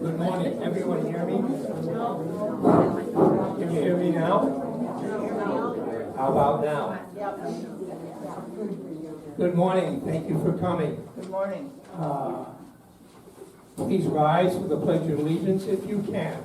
Good morning. Everyone hear me? Can you hear me now? How about now? Good morning. Thank you for coming. Good morning. Please rise for the Pledge of Allegiance if you can.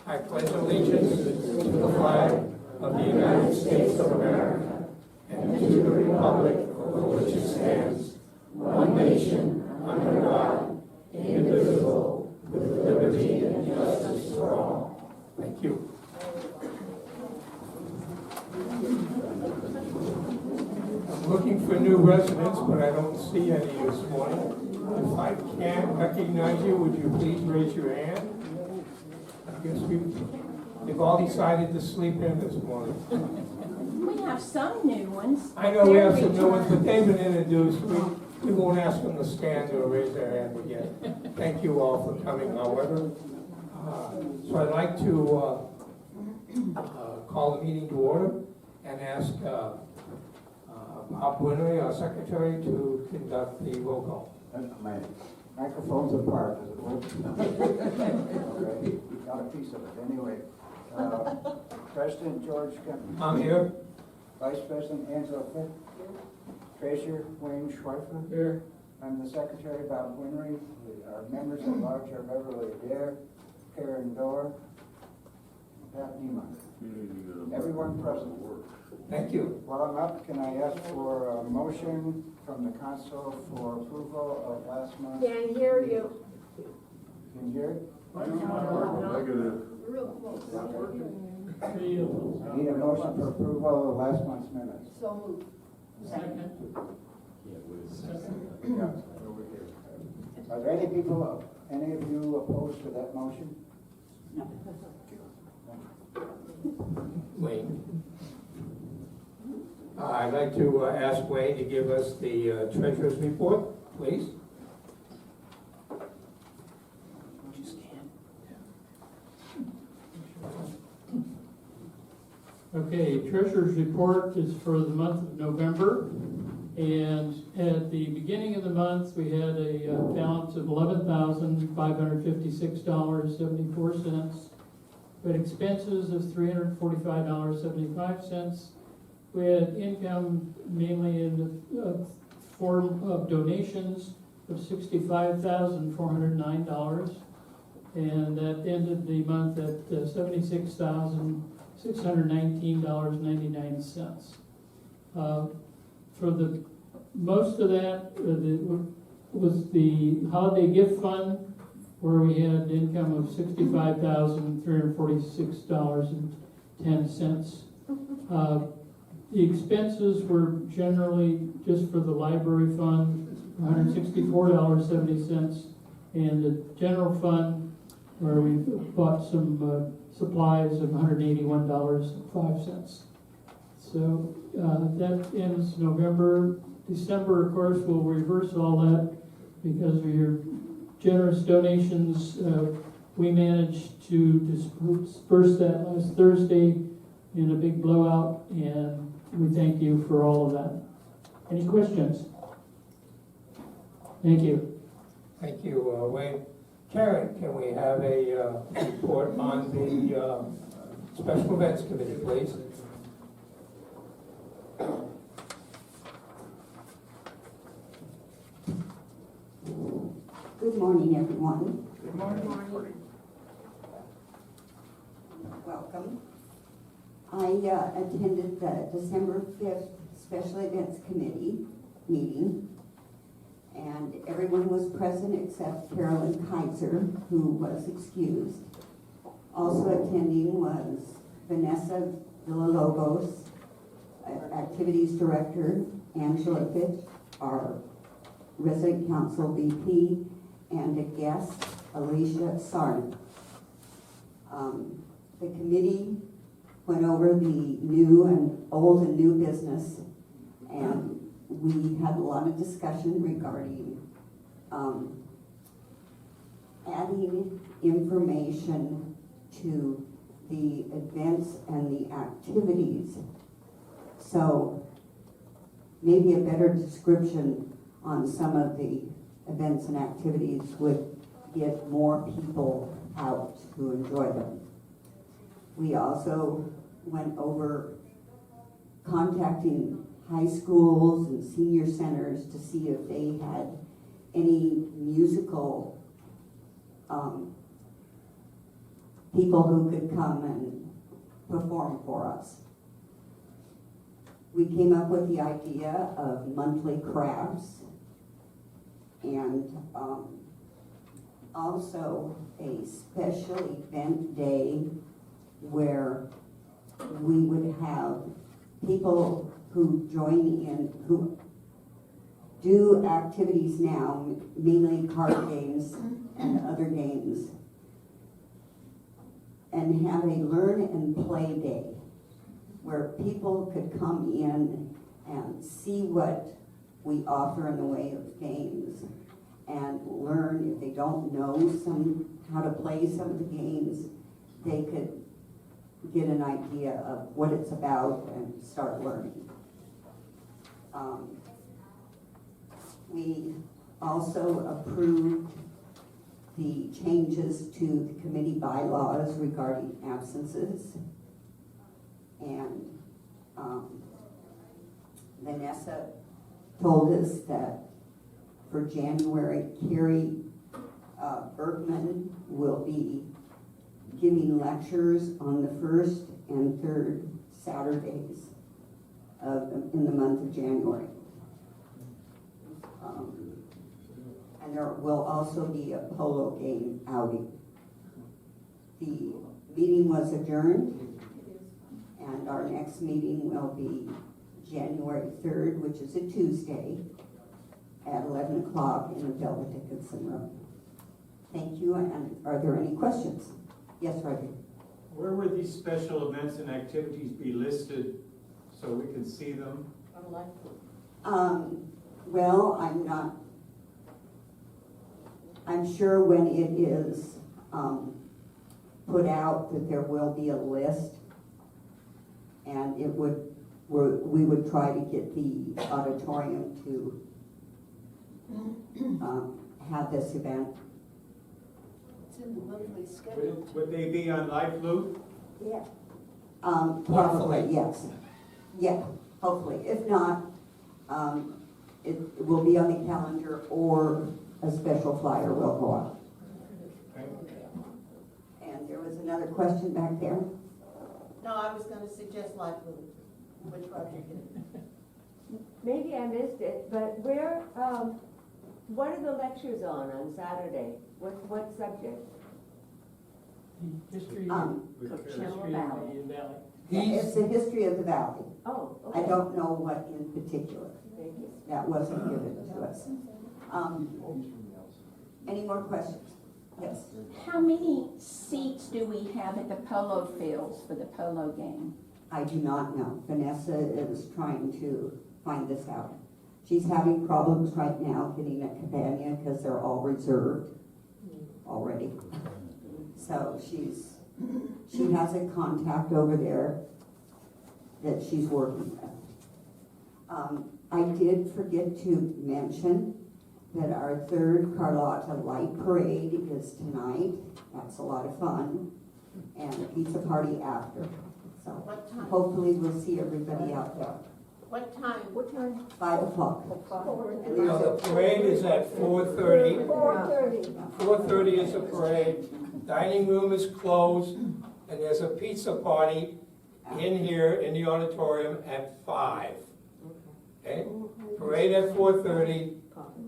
I pledge allegiance to the flag of the United States of America and to the republic for which it stands, one nation, under God, indivisible, with liberty and justice for all. Thank you. I'm looking for new residents, but I don't see any this morning. If I can't recognize you, would you please raise your hand? I guess we've all decided to sleep in this morning. We have some new ones. I know we have some new ones, but they've been introduced. We won't ask them to stand or raise their hand again. Thank you all for coming, however. So I'd like to call the meeting to order and ask Bob Winry, our secretary, to conduct the roll call. My microphone's apart, does it work? Okay, got a piece of it. Anyway, President George Kempton. I'm here. Vice President Angela Fitt. Treasurer Wayne Schweifer. Here. I'm the Secretary, Bob Winry. Our members at large are Beverly Adair, Karen Dorr, and Pat Niemann. Everyone present. Thank you. While I'm up, can I ask for a motion from the council for approval of last month's? Can't hear you. Can you hear it? Need a motion for approval of last month's minutes. So moved. Yeah, over here. Are there any of you opposed to that motion? No. Wayne. I'd like to ask Wayne to give us the treasurer's report, please. Okay, treasurer's report is for the month of November, and at the beginning of the month, we had a balance of $11,556.74. We had expenses of $345.75. We had income mainly in the form of donations of $65,409, and that ended the month at $76,619.99. For the most of that was the holiday gift fund, where we had income of $65,346.10. The expenses were generally just for the library fund, $164.70, and the general fund, where we bought some supplies of $181.05. So that ends November. December, of course, will reverse all that because of your generous donations. We managed to disperse that last Thursday in a big blowout, and we thank you for all of that. Any questions? Thank you. Thank you, Wayne. Karen, can we have a report on the Special Events Committee, please? Good morning, everyone. Good morning. Welcome. I attended the December 5th Special Events Committee meeting, and everyone was present except Carolyn Kaiser, who was excused. Also attending was Vanessa Villalobos, Activities Director, Angela Fitt, our Resident Council VP, and a guest, Alicia Sarn. The committee went over the new and old and new business, and we had a lot of discussion regarding adding information to the events and the activities. So maybe a better description on some of the events and activities would get more people out who enjoy them. We also went over contacting high schools and senior centers to see if they had any musical people who could come and perform for us. We came up with the idea of monthly crafts and also a special event day where we would have people who join in, who do activities now, mainly card games and other games, and have a learn and play day where people could come in and see what we offer in the way of games and learn. If they don't know how to play some of the games, they could get an idea of what it's about and start learning. We also approved the changes to the committee bylaws regarding absences. And Vanessa told us that for January, Carrie Bergman will be giving lectures on the first and third Saturdays in the month of January. And there will also be a polo game outing. The meeting was adjourned, and our next meeting will be January 3rd, which is a Tuesday, at 11 o'clock in the Delta Dickinson Room. Thank you, and are there any questions? Yes, Roger. Where would these special events and activities be listed so we can see them? Well, I'm sure when it is put out that there will be a list, and we would try to get the auditorium to have this event. It's in the monthly schedule. Would they be on Life Loop? Yeah. Probably, yes. Yeah, hopefully. If not, it will be on the calendar, or a special flyer will go out. And there was another question back there. No, I was gonna suggest Life Loop, which Roger did. Maybe I missed it, but what are the lectures on Saturday? What subject? The history Um, Coachella history Valley. of the valley. It's the history of the valley. Oh, okay. I don't know what in particular. Thank you. That wasn't given to us. Any more questions? Yes. How many seats do we have at the polo fields for the polo game? I do not know. Vanessa is trying to find this out. She's having problems right now getting a companion because they're all reserved already. So she has a contact over there that she's working with. I did forget to mention that our third Carlotta Light Parade is tonight. That's a lot of fun. And a pizza party after. So What time? hopefully we'll see everybody out there. What time? What time? 5 o'clock. And You know, the parade is at 4:30. 4:30. 4:30 is the parade. Dining room is closed, and there's a pizza party in here in the auditorium at 5. Okay? Parade at 4:30.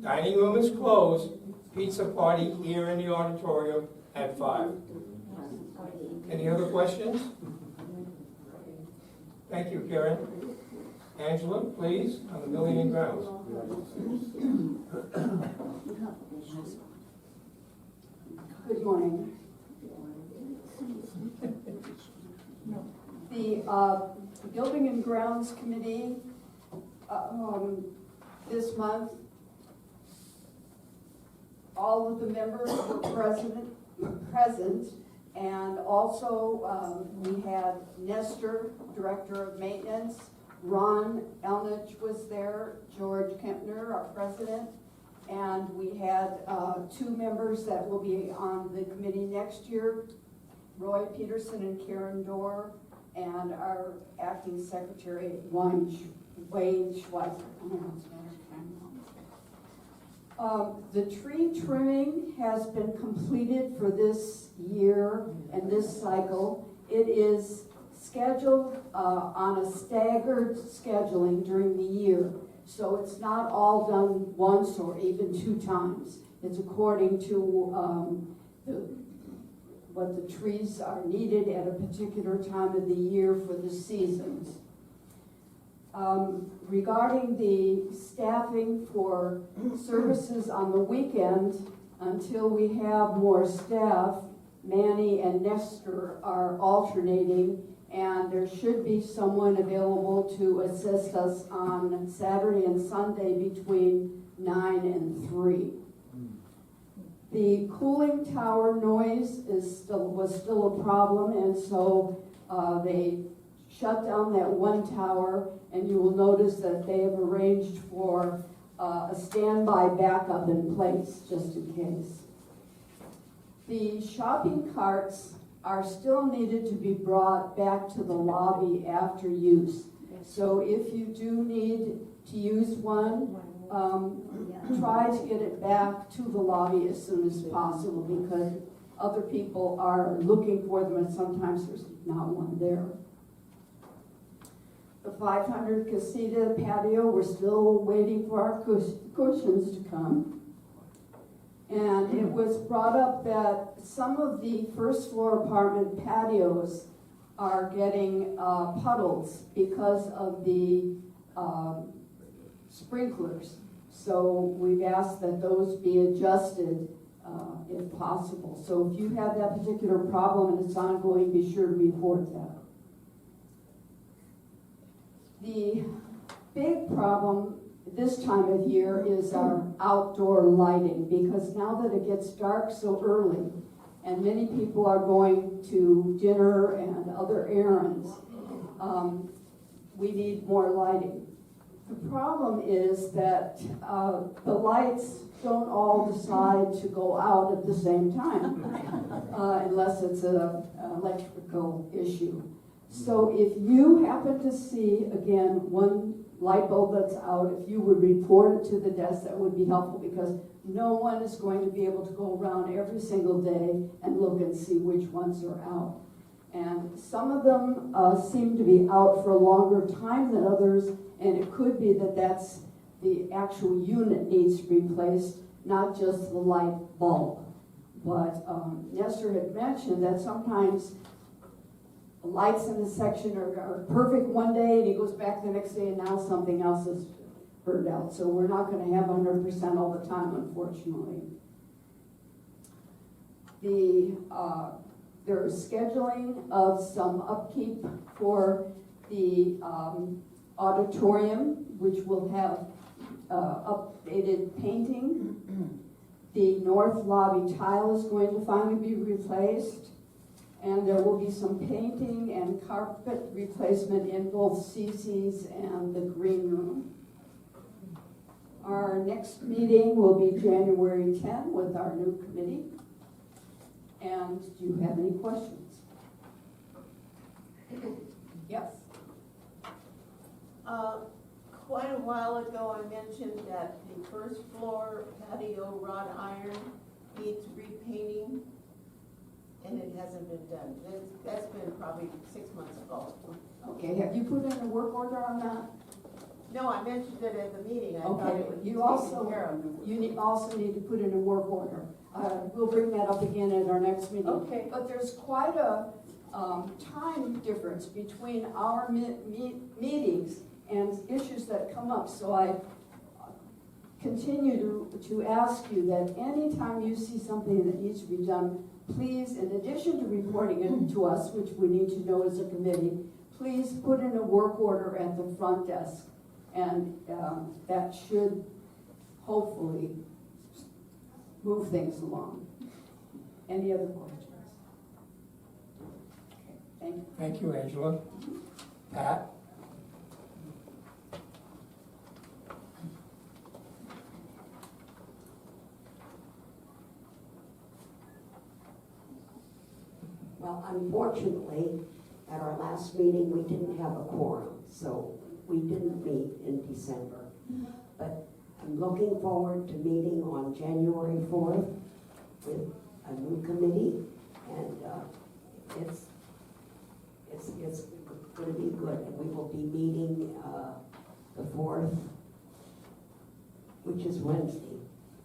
Dining room is closed. Pizza party here in the auditorium at 5. Any other questions? Thank you, Karen. Angela, please, on the building and grounds. Good morning. The Building and Grounds Committee this month, all of the members were present, and also we had Nestor, Director of Maintenance, Ron Elnich was there, George Kempner, our president, and we had 2 members that will be on the committee next year, Roy Peterson and Karen Dorr, and our acting secretary, Wayne Schweizer. The tree trimming has been completed for this year and this cycle. It is scheduled on a staggered scheduling during the year. So it's not all done once or even 2 times. It's according to what the trees are needed at a particular time of the year for the seasons. Regarding the staffing for services on the weekend, until we have more staff, Manny and Nestor are alternating, and there should be someone available to assist us on Saturday and Sunday between 9 and 3. The cooling tower noise was still a problem, and so they shut down that one tower, and you will notice that they have arranged for a standby backup in place, just in case. The shopping carts are still needed to be brought back to the lobby after use. So if you do need to use one, try to get it back to the lobby as soon as possible, because other people are looking for them and sometimes there's not one there. The 500 Casita patio, we're still waiting for our cushions to come. And it was brought up that some of the first floor apartment patios are getting puddles because of the sprinklers. So we've asked that those be adjusted if possible. So if you have that particular problem and it's ongoing, be sure to report that. The big problem this time of year is our outdoor lighting, because now that it gets dark so early and many people are going to dinner and other errands, we need more lighting. The problem is that the lights don't all decide to go out at the same time, unless it's an electrical issue. So if you happen to see, again, one light bulb that's out, if you would report it to the desk, that would be helpful, because no one is going to be able to go around every single day and look and see which ones are out. And some of them seem to be out for a longer time than others, and it could be that that's the actual unit needs to be replaced, not just the light bulb. But Nestor had mentioned that sometimes the lights in the section are perfect one day, and he goes back the next day and now something else is burned out. So we're not going to have 100% all the time, unfortunately. There's scheduling of some upkeep for the auditorium, which will have updated painting. The north lobby tile is going to finally be replaced, and there will be some painting and carpet replacement in both CC's and the green room. Our next meeting will be January 10 with our new committee. And do you have any questions? Yes. Quite a while ago, I mentioned that the first floor patio wrought iron needs repainting, and it hasn't been done. That's been probably 6 months ago. Okay, have you put in a work order on that? No, I mentioned it at the meeting. I thought Okay, it would be you taken also, care of. also need to put in a work order. We'll bring that up again at our next meeting. Okay. But there's quite a time difference between our meetings and issues that come up. So I continue to ask you that anytime you see something that needs to be done, please, in addition to reporting it to us, which we need to know as a committee, please put in a work order at the front desk. And that should hopefully move things along. Any other questions? Okay, thank you. Thank you, Angela. Pat? Well, unfortunately, at our last meeting, we didn't have a quorum, so we didn't meet in December. But I'm looking forward to meeting on January 4th with a new committee, and it's going to be good. And we will be meeting the 4th, which is Wednesday,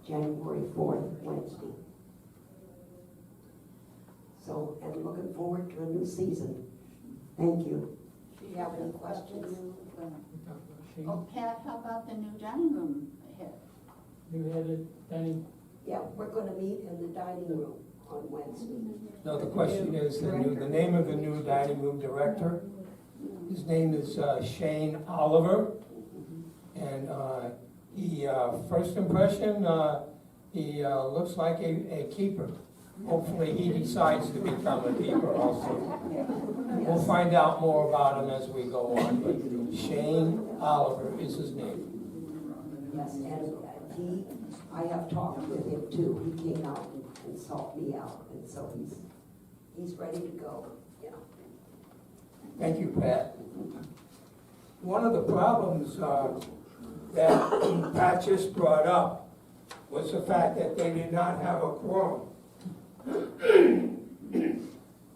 January 4th, Wednesday. So, and looking forward to a new season. Thank you. Do you have any questions? Oh, Pat, how about the new dining room ahead? You had it, Danny? Yeah, we're gonna meet in the dining room on Wednesday. No, the question is, the name of the new dining room director, his name is Shane Oliver. And he, first impression, he looks like a keeper. Hopefully he decides to become a keeper also. We'll find out more about him as we go on, but Shane Oliver is his name. Yes, and I have talked with him too. He came out and sought me out, and so he's ready to go, you know. Thank you, Pat. One of the problems that Pat just brought up was the fact that they did not have a quorum.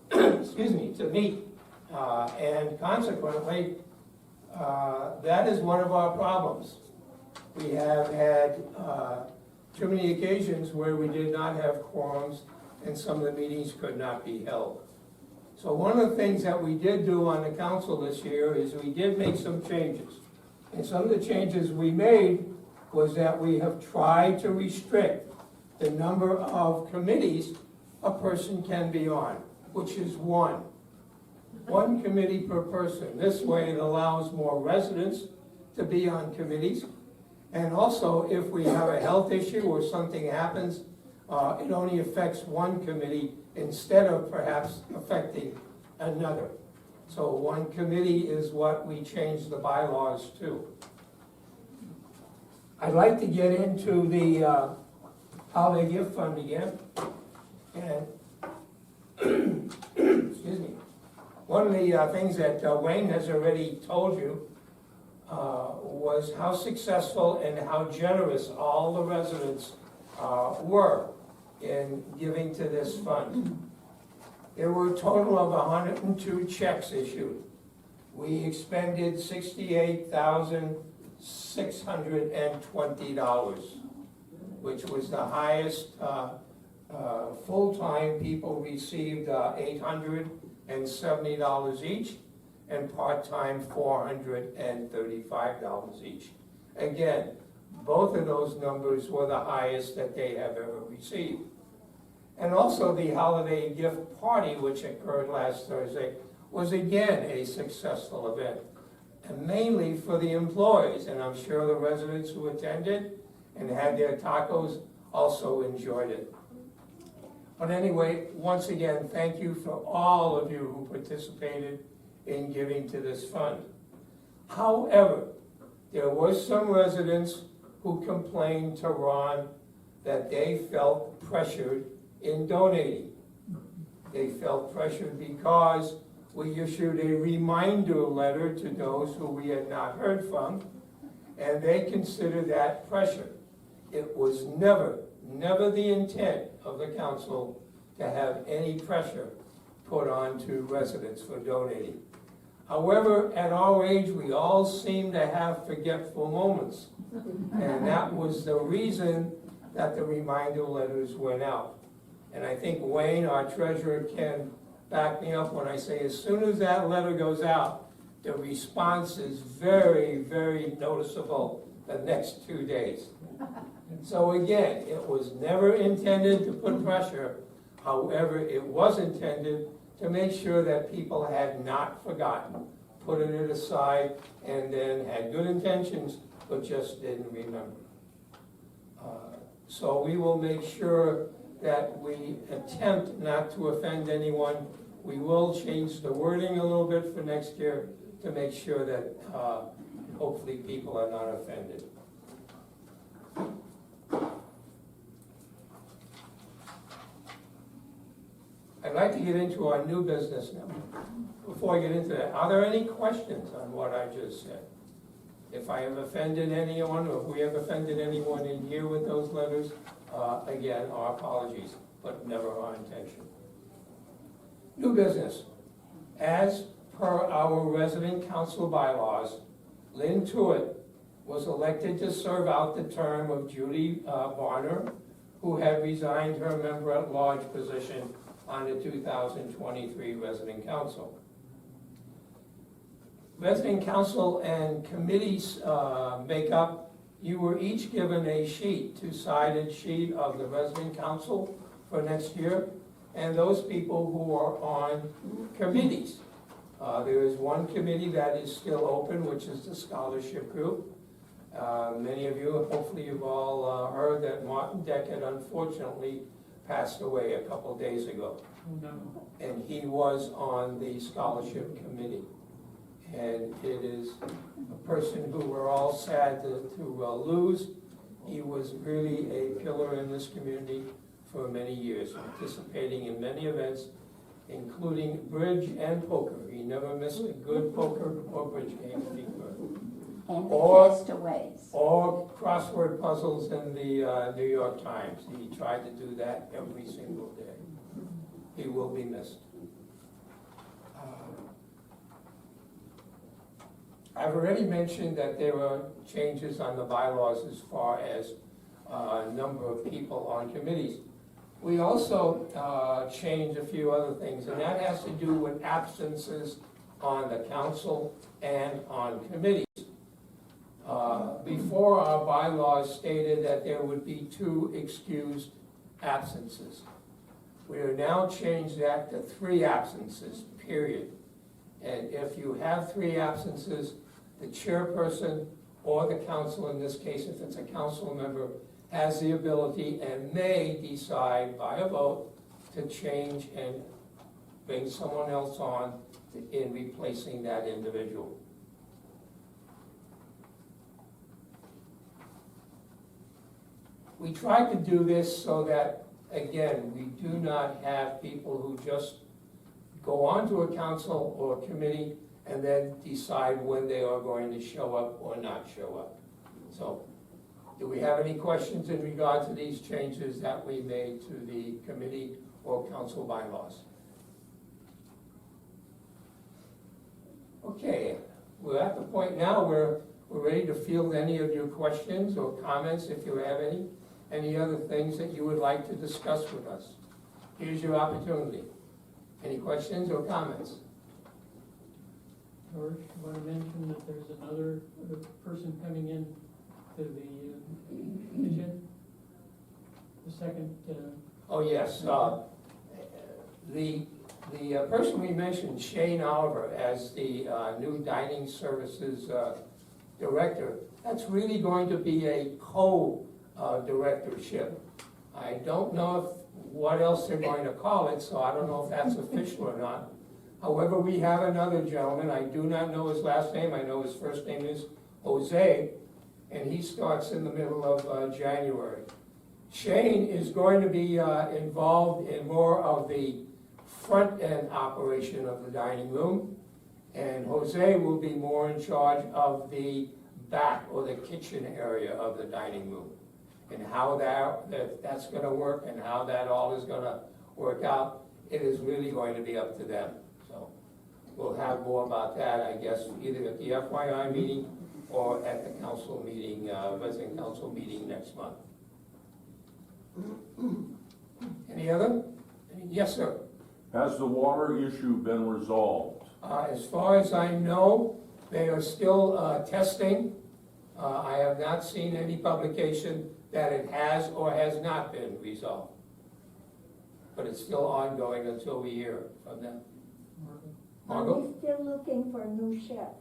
Excuse me, to meet. And consequently, that is one of our problems. We have had too many occasions where we did not have quorums and some of the meetings could not be held. So one of the things that we did do on the council this year is we did make some changes. And some of the changes we made was that we have tried to restrict the number of committees a person can be on, which is one. One committee per person. This way it allows more residents to be on committees. And also, if we have a health issue or something happens, it only affects one committee instead of perhaps affecting another. So one committee is what we changed the bylaws to. I'd like to get into the holiday gift fund again. And excuse me. One of the things that Wayne has already told you was how successful and how generous all the residents were in giving to this fund. There were a total of 102 checks issued. We expended $68,620, which was the highest. Full-time people received $870 each, and part-time $435 each. Again, both of those numbers were the highest that they have ever received. And also the holiday gift party, which occurred last Thursday, was again a successful event, and mainly for the employees. And I'm sure the residents who attended and had their tacos also enjoyed it. But anyway, once again, thank you for all of you who participated in giving to this fund. However, there were some residents who complained to Ron that they felt pressured in donating. They felt pressured because we issued a reminder letter to those who we had not heard from, and they considered that pressure. It was never the intent of the council to have any pressure put on to residents for donating. However, at our age, we all seem to have forgetful moments. And that was the reason that the reminder letters went out. And I think Wayne, our treasurer, can back me up when I say as soon as that letter goes out, the response is very noticeable the next 2 days. So again, it was never intended to put pressure. However, it was intended to make sure that people had not forgotten, putting it aside, and then had good intentions, but just didn't remember. So we will make sure that we attempt not to offend anyone. We will change the wording a little bit for next year to make sure that hopefully people are not offended. I'd like to get into our new business now. Before I get into that, are there any questions on what I just said? If I have offended anyone, or if we have offended anyone in here with those letters, again, our apologies, but never our intention. New business. As per our resident council bylaws, Lynn Tuitt was elected to serve out the term of Judy Varner, who had resigned her member-at-large position on the 2023 resident council. Resident council and committees makeup, you were each given a sheet, two-sided sheet of the resident council for next year, and those people who are on committees. There is one committee that is still open, which is the scholarship group. Many of you, hopefully you've all heard that Martin Deckett unfortunately passed away a couple days ago. And he was on the scholarship committee. And it is a person who we're all sad to lose. He was really a pillar in this community for many years, participating in many events, including bridge and poker. He never missed a good poker or bridge game if he could. And he passed away. Or crossword puzzles in the New York Times. He tried to do that every single day. He will be missed. I've already mentioned that there are changes on the bylaws as far as number of people on committees. We also changed a few other things, and that has to do with absences on the council and on committees. Before, our bylaws stated that there would be 2 excused absences. We have now changed that to 3 absences, period. And if you have 3 absences, the chairperson or the council, in this case, if it's a council member, has the ability and may decide by a vote to change and bring someone else on in replacing that individual. We try to do this so that, again, we do not have people who just go onto a council or a committee and then decide when they are going to show up or not show up. So, do we have any questions in regard to these changes that we made to the committee or council bylaws? Okay, we're at the point now where we're ready to field any of your questions or comments, if you have any other things that you would like to discuss with us. Here's your opportunity. Any questions or comments? George, you want to mention that there's another person coming in to the commission? The second. Oh, yes. The person we mentioned, Shane Oliver, as the new dining services director, that's really going to be a co-directorship. I don't know what else they're going to call it, so I don't know if that's official or not. However, we have another gentleman. I do not know his last name. I know his first name is Jose, and he starts in the middle of January. Shane is going to be involved in more of the front-end operation of the dining room, and Jose will be more in charge of the back or the kitchen area of the dining room, and how that's going to work and how that all is going to work out. It is really going to be up to them. So we'll have more about that, I guess, either at the FYI meeting or at the council meeting, resident council meeting next month. Any other? Yes, sir. Has the water issue been resolved? As far as I know, they are still testing. I have not seen any publication that it has or has not been resolved. But it's still ongoing until we hear from them. Margot? Are we still looking for a new chef?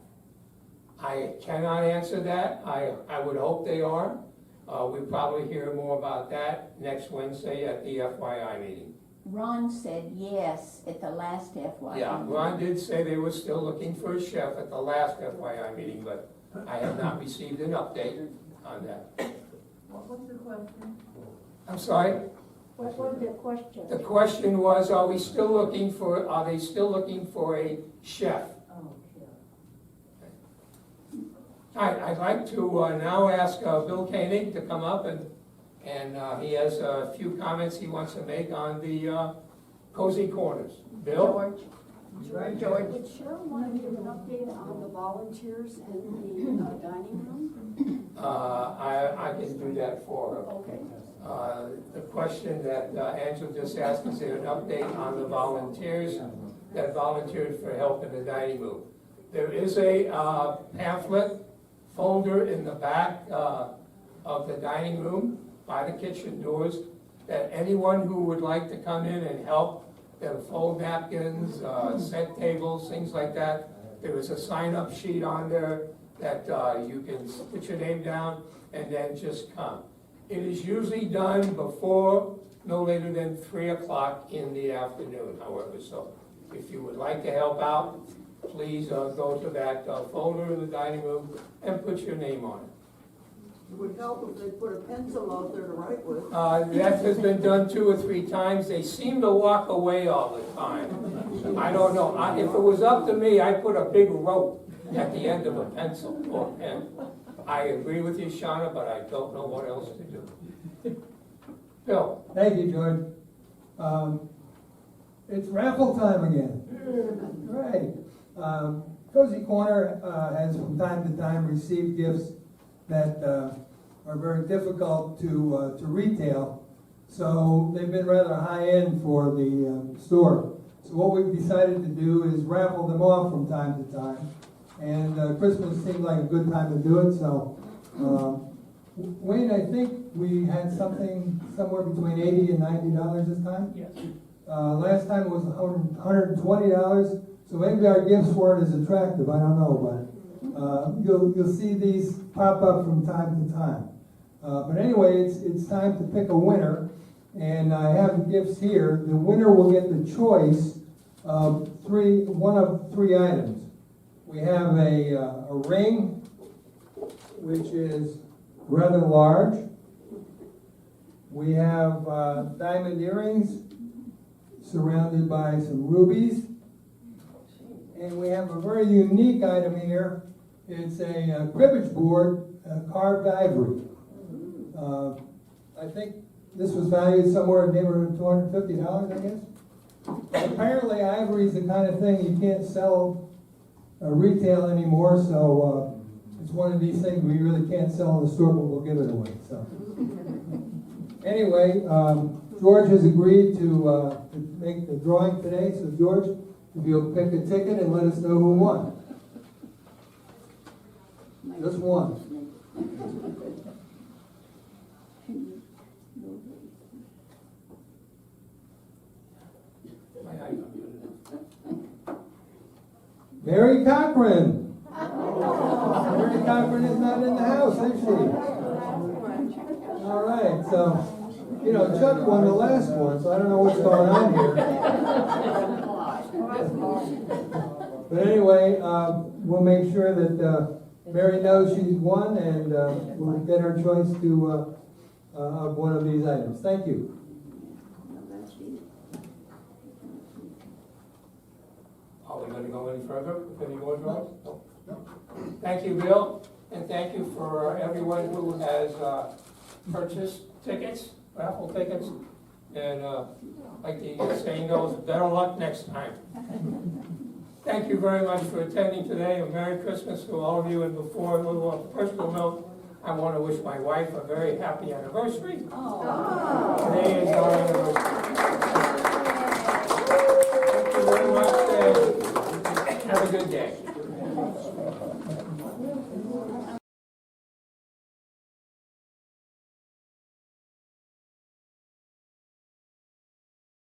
I cannot answer that. I would hope they are. We'll probably hear more about that next Wednesday at the FYI meeting. Ron said yes at the last FYI. Yeah, Ron did say they were still looking for a chef at the last FYI meeting, but I have not received an update on that. What was the question? I'm sorry? What was the question? The question was, are they still looking for a chef? I'd like to now ask Bill Koenig to come up and he has a few comments he wants to make on the Cozy Corners. Bill? George, would Cheryl want to give an update on the volunteers in the dining room? I can do that for her. Okay. The question that Angela just asked, is there an update on the volunteers that volunteered for help in the dining room? There is a pamphlet folder in the back of the dining room by the kitchen doors that anyone who would like to come in and help them fold napkins, set tables, things like that. There is a sign-up sheet on there that you can put your name down and then just come. It is usually done before, no later than 3 o'clock in the afternoon, however. So if you would like to help out, please go to that folder in the dining room and put your name on it. It would help if they put a pencil out there to write with. That has been done 2 or 3 times. They seem to walk away all the time. I don't know. If it was up to me, I'd put a big rope at the end of a pencil or pen. I agree with you, Shauna, but I don't know what else to do. Bill? Thank you, George. It's raffle time again. Right. Cozy Corner has from time to time received gifts that are very difficult to retail. So they've been rather high end for the store. So what we've decided to do is raffle them off from time to time. And Christmas seemed like a good time to do it. So Wayne, I think we had something somewhere between $80 and $90 this time. Yes. Last time it was $120. So maybe our gifts weren't as attractive. I don't know, but you'll see these pop up from time to time. But anyway, it's time to pick a winner, and I have gifts here. The winner will get the choice of one of 3 items. We have a ring, which is rather large. We have diamond earrings surrounded by some rubies. And we have a very unique item here. It's a cribbage board, carved ivory. I think this was valued somewhere in the neighborhood of $250, I guess. Apparently ivory is the kind of thing you can't sell retail anymore, so it's one of these things we really can't sell in the store, but we'll give it away. So anyway, George has agreed to make the drawing today. So George, if you'll pick a ticket and let us know who won. Just one. Mary Cochran. Mary Cochran is not in the house, is she? All right, so, you know, Chuck won the last one, so I don't know what's going on here. But anyway, we'll make sure that Mary knows she's won, and we'll get her choice to of one of these items. Thank you. Are we going to go any further with any more drawings? No. Thank you, Bill, and thank you for everyone who has purchased tickets, raffle tickets, and like the saying goes, better luck next time. Thank you very much for attending today, and Merry Christmas to all of you. And before a little personal note, I want to wish my wife a very happy anniversary. Today is our anniversary. Thank you very much, and have a good day.